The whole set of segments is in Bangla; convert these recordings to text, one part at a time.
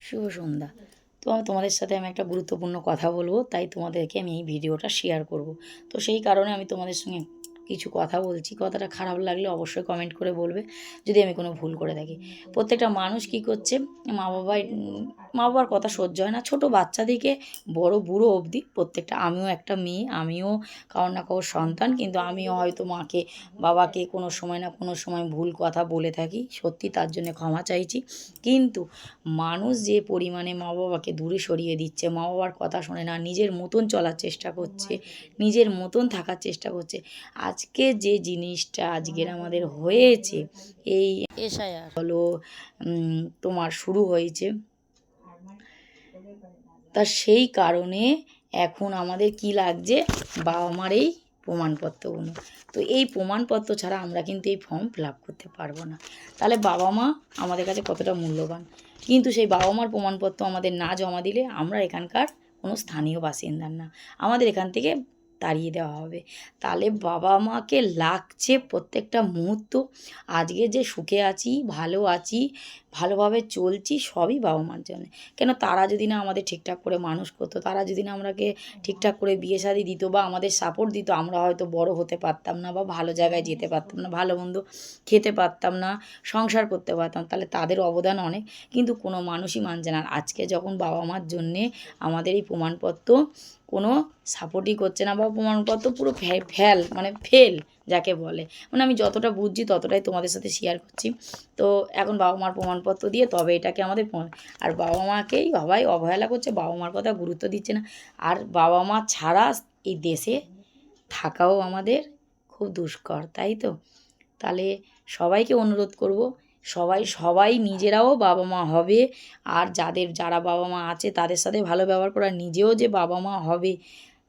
শুভ সন্ধ্যা। তো তোমাদের সাথে আমি একটা গুরুত্বপূর্ণ কথা বলবো, তাই তোমাদেরকে আমি এই ভিডিওটা শেয়ার করব। তো সেই কারণে আমি তোমাদের সঙ্গে কিছু কথা বলছি। কথাটা খারাপ লাগলে অবশ্যই কমেন্ট করে বলবে যদি আমি কোনো ভুল করে থাকি। প্রত্যেকটা মানুষ কি করছে, মা বাবাই মা বাবার কথা সহ্য হয় না, ছোট বাচ্চা থেকে বড় বুড়ো অবধি প্রত্যেকটা। আমিও একটা মেয়ে, আমিও কারোর না কারোর সন্তান, কিন্তু আমিও হয়তো মাকে বাবাকে কোনো সময় না কোনো সময় ভুল কথা বলে থাকি, সত্যি তার জন্য ক্ষমা চাইছি। কিন্তু মানুষ যে পরিমাণে মা বাবাকে দূরে সরিয়ে দিচ্ছে, মা বাবার কথা শোনে না, নিজের মতন চলার চেষ্টা করছে, নিজের মতন থাকার চেষ্টা করছে। আজকে যে জিনিসটা আজকের আমাদের হয়েছে, এই এসআইআর হলো তোমার শুরু হয়েছে, তা সেই কারণে এখন আমাদের কি লাগছে, বাবা মার এই প্রমাণপত্রগুলো। তো এই প্রমাণপত্র ছাড়া আমরা কিন্তু এই ফর্ম ফিল আপ করতে পারবো না। তাহলে বাবা মা আমাদের কাছে কতটা মূল্যবান। কিন্তু সেই বাবা মার প্রমাণপত্র আমাদের না জমা দিলে আমরা এখানকার কোনো স্থানীয় বাসিন্দার না, আমাদের এখান থেকে তাড়িয়ে দেওয়া হবে। তাহলে বাবা মাকে লাগছে প্রত্যেকটা মুহূর্ত। আজকে যে সুখে আছি, ভালো আছি, ভালোভাবে চলছি, সবই বাবা মার জন্য। কেন, তারা যদি না আমাদের ঠিকঠাক করে মানুষ করতো, তারা যদি না আমাকে ঠিকঠাক করে বিয়ে শাদী দিত বা আমাদের সাপোর্ট দিত, আমরা হয়তো বড় হতে পারতাম না বা ভালো জায়গায় যেতে পারতাম না, ভালো মন্দ খেতে পারতাম না, সংসার করতে পারতাম। তাহলে তাদের অবদান অনেক, কিন্তু কোনো মানুষই মানছে না। আজকে যখন বাবা মার জন্যে আমাদের এই প্রমাণপত্র কোনো সাপোর্টই করছে না, বা প্রমাণপত্র পুরো ফেল, মানে ফেল যাকে বলে, মানে আমি যতটা বুঝছি ততটাই তোমাদের সাথে শেয়ার করছি। তো এখন বাবা মার প্রমাণপত্র দিয়ে তবে এটাকে আমাদের আর বাবা মাকেই সবাই অবহেলা করছে, বাবা মার কথা গুরুত্ব দিচ্ছে না। আর বাবা মা ছাড়া এই দেশে থাকাও আমাদের খুব দুষ্কর, তাই তো? তাহলে সবাইকে অনুরোধ করব, সবাই সবাই নিজেরাও বাবা মা হবে। আর যারা বাবা মা আছে তাদের সাথে ভালো ব্যবহার করা, নিজেও যে বাবা মা হবে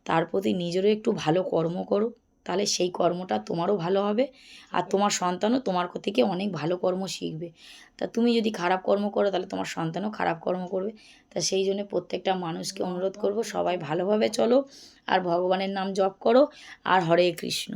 তার প্রতি নিজেরও একটু ভালো কর্ম করো। তাহলে সেই কর্মটা তোমারও ভালো হবে, আর তোমার সন্তানও তোমার থেকে অনেক ভালো কর্ম শিখবে। তা তুমি যদি খারাপ কর্ম করো তাহলে তোমার সন্তানও খারাপ কর্ম করবে। তা সেই জন্য প্রত্যেকটা মানুষকে অনুরোধ করব, সবাই ভালোভাবে চলো, আর ভগবানের নাম জপ করো, আর হরে কৃষ্ণ।